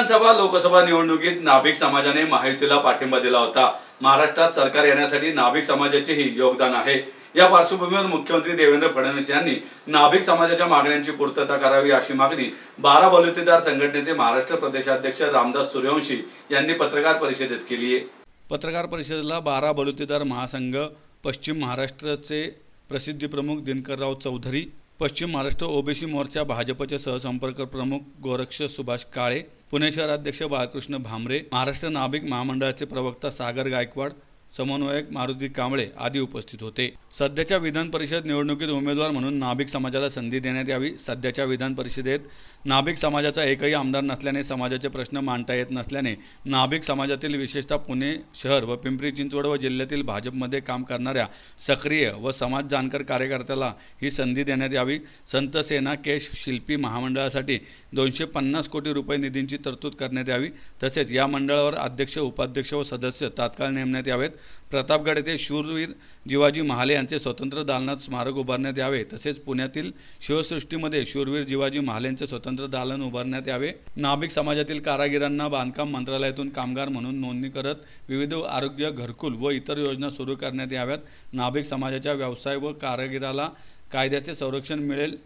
विधानसभा लोकसभा निवडणुकीत नाभिक समाजाने महायुतीला पाठिंबा दिला होता। महाराष्ट्रात सरकार येण्यासाठी नाभिक समाजाचेही योगदान आहे। या पार्श्वभूमीवर मुख्यमंत्री देवेंद्र फडणवीस यांनी नाभिक समाजाच्या मागण्यांची पूर्तता करावी अशी मागणी 12 बलुतेदार संघटनेचे महाराष्ट्र प्रदेशाध्यक्ष रामदास सूर्यवंशी यांनी पत्रकार परिषदेत केली आहे। पत्रकार परिषदेला 12 बलुतेदार महासंघ, पश्चिम महाराष्ट्राचे प्रसिद्धी प्रमुख दिनकरराव चौधरी, पश्चिम महाराष्ट्र ओबीसी मोर्चा भाजपचे सहसंपर्क प्रमुख गोरक्ष सुभाष काळे, पुणे शहराध्यक्ष बाळकृष्ण भामरे, महाराष्ट्र नाभिक महामंडळाचे प्रवक्ता सागर गायकवाड, समन्वयक मारुती कांबळे आदी उपस्थित होते। सध्याच्या विधान परिषद निवडणुकीत उमेदवार म्हणून नाभिक समाजाला संधी देण्यात यावी। सध्याच्या विधान परिषदेत नाभिक समाजाचा एकही आमदार नसल्याने समाजाचे प्रश्न मांडता येत नसल्याने नाभिक समाजातील विशेषतः पुणे शहर व पिंपरी चिंचवड व जिल्ह्यातील भाजपमध्ये काम करणाऱ्या सक्रिय व समाज जाणकार कार्यकर्त्याला ही संधी देण्यात यावी। संत सेना केश शिल्पी महामंडळासाठी 250 कोटी रुपये निधींची तरतूद करण्यात यावी। तसेच या मंडळावर अध्यक्ष, उपाध्यक्ष व सदस्य तात्काळ नेमण्यात यावेत। प्रतापगड येथे शूरवीर जिवाजी महाले यांचे स्वतंत्र दालनात स्मारक उभारण्यात यावे। तसेच पुण्यातील शिवसृष्टीमध्ये शूरवीर जिवाजी महालेंचे स्वतंत्र दालन उभारण्यात यावे। नाभिक समाजातील कारागिरांना बांधकाम मंत्रालयातून कामगार म्हणून नोंदणी करत विविध आरोग्य, घरकुल व इतर योजना सुरू करण्यात याव्यात। नाभिक समाजाच्या व्यवसाय व कारागिराला कायद्याचे संरक्षण मिळेल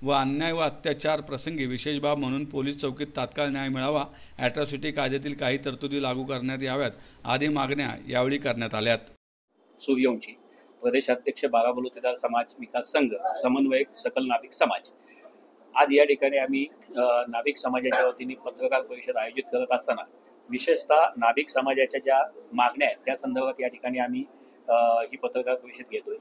व अन्याय व अत्याचार प्रसंगी विशेष बाब म्हणून पोलीस चौकीत तात्काळ न्याय मिळावा। ॲट्रॉसिटी कायद्यातील काही तरतुदी लागू करण्यात याव्यात आदी मागण्या यावेळी करण्यात आल्यात। सूर्यवंशी, प्रदेशाध्यक्ष 12 बलुतेदार समाज विकास संघ, समन्वयक सकल नाभिक समाज। आज या ठिकाणी आम्ही नाभिक समाजाच्या वतीने पत्रकार परिषद आयोजित करत असताना विशेषतः नाभिक समाजाच्या ज्या मागण्या आहेत त्या संदर्भात या ठिकाणी आम्ही ही पत्रकार परिषद घेतोय।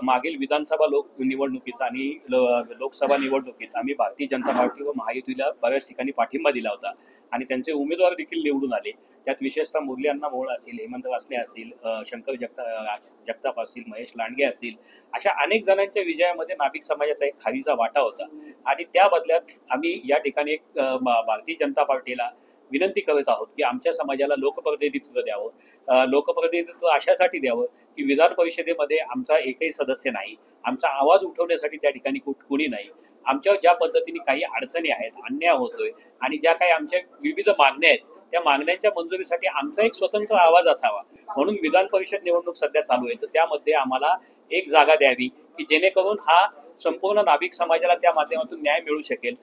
मागील विधानसभा निवडणुकीचा आणि लोकसभा निवडणुकीत आम्ही भारतीय जनता पार्टी व महायुतीला बऱ्याच ठिकाणी पाठिंबा दिला होता आणि त्यांचे उमेदवार देखील निवडून आले। त्यात विशेषतः मुरली अण्णा मोहोळ असतील, हेमंत वासने असतील, शंकर जगताप असतील, महेश लांडगे असतील, अशा अनेक जणांच्या विजयामध्ये नाभिक समाजाचा एक खारीचा वाटा होता आणि त्या बदल्यात आम्ही या ठिकाणी भारतीय जनता पार्टीला विनंती करत आहोत की आमच्या समाजाला लोकप्रतिनिधित्व द्यावं। लोकप्रतिनिधित्व अशासाठी द्यावं की विधान परिषदेमध्ये आमचा एकही सदस्य नाही, आमचा आवाज उठवण्यासाठी त्या ठिकाणी कोणी नाही। आमच्या ज्या पद्धतीने काही अडचणी आहेत, अन्याय होतोय आणि ज्या काही आमच्या विविध मागण्या आहेत त्या मागण्यांच्या मंजुरीसाठी आमचा एक स्वतंत्र आवाज असावा म्हणून विधान परिषद निवडणूक सध्या चालू आहे। तर त्यामध्ये आम्हाला एक जागा द्यावी की जेणेकरून हा संपूर्ण नाभिक समाजाला त्या माध्यमातून न्याय मिळू शकेल।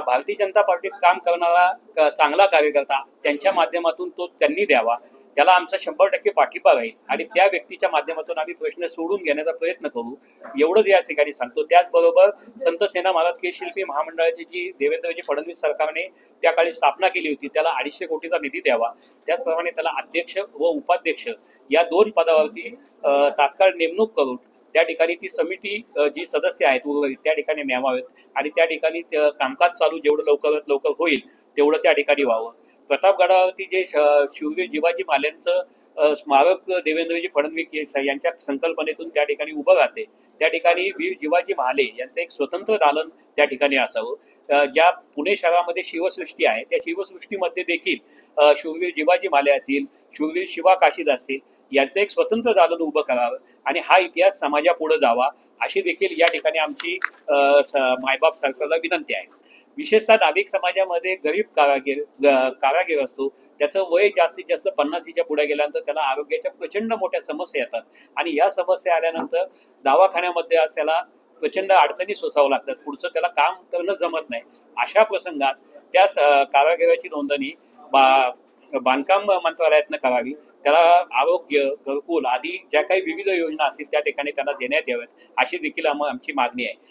भारतीय जनता पार्टीत काम करणारा चांगला कार्यकर्ता त्यांच्या माध्यमातून तो त्यांनी द्यावा, त्याला आमचा 100% पाठिंबा राहील आणि त्या व्यक्तीच्या माध्यमातून आम्ही प्रश्न सोडून घेण्याचा प्रयत्न करू, एवढंच या ठिकाणी सांगतो। त्याचबरोबर संत सेना महाराज केश शिल्पी महामंडळाची जी देवेंद्रजी फडणवीस सरकारने त्या काळी स्थापना केली होती त्याला 250 कोटीचा निधी द्यावा। त्याचप्रमाणे त्याला अध्यक्ष व उपाध्यक्ष या 2 पदावरती तात्काळ नेमणूक करून त्या ठिकाणी ती समिती जी सदस्य आहेत उर्वरित त्या ठिकाणी नेमावेत आणि त्या ठिकाणी कामकाज चालू जेवढं लवकरात लवकर होईल तेवढं त्या ठिकाणी व्हावं। प्रतापगडावरती जे शूरवीर जिवाजी महालेंचं स्मारक देवेंद्रजी फडणवीस यांच्या संकल्पनेतून त्या ठिकाणी उभं राहते, त्या ठिकाणी वीर जिवाजी महाले यांचं एक स्वतंत्र दालन त्या ठिकाणी असावं। ज्या पुणे शहरामध्ये शिवसृष्टी आहे त्या शिवसृष्टीमध्ये देखील शूरवीर जिवाजी महाले असतील, शूरवीर शिवा काशीद असतील यांचं एक स्वतंत्र दालन उभं करावं आणि हा इतिहास समाजापुढे जावा अशी देखील या ठिकाणी आमची मायबाप सरकारला विनंती आहे। विशेषतः नाभिक समाजामध्ये गरीब कारागीर असतो, त्याचं वय जास्तीत जास्त 50च्या पुढे गेल्यानंतर त्याला आरोग्याच्या प्रचंड मोठ्या समस्या येतात आणि या समस्या आल्यानंतर दवाखान्यामध्ये त्याला प्रचंड अडचणी सोसावं लागतात, पुढचं त्याला काम करणं जमत नाही। अशा प्रसंगात त्या कारागिराची नोंदणी बांधकाम मंत्रालयातनं करावी, त्याला आरोग्य, घरकुल आदी ज्या काही विविध योजना असतील त्या ठिकाणी त्यांना देण्यात याव्यात अशी देखील आमची मागणी आहे।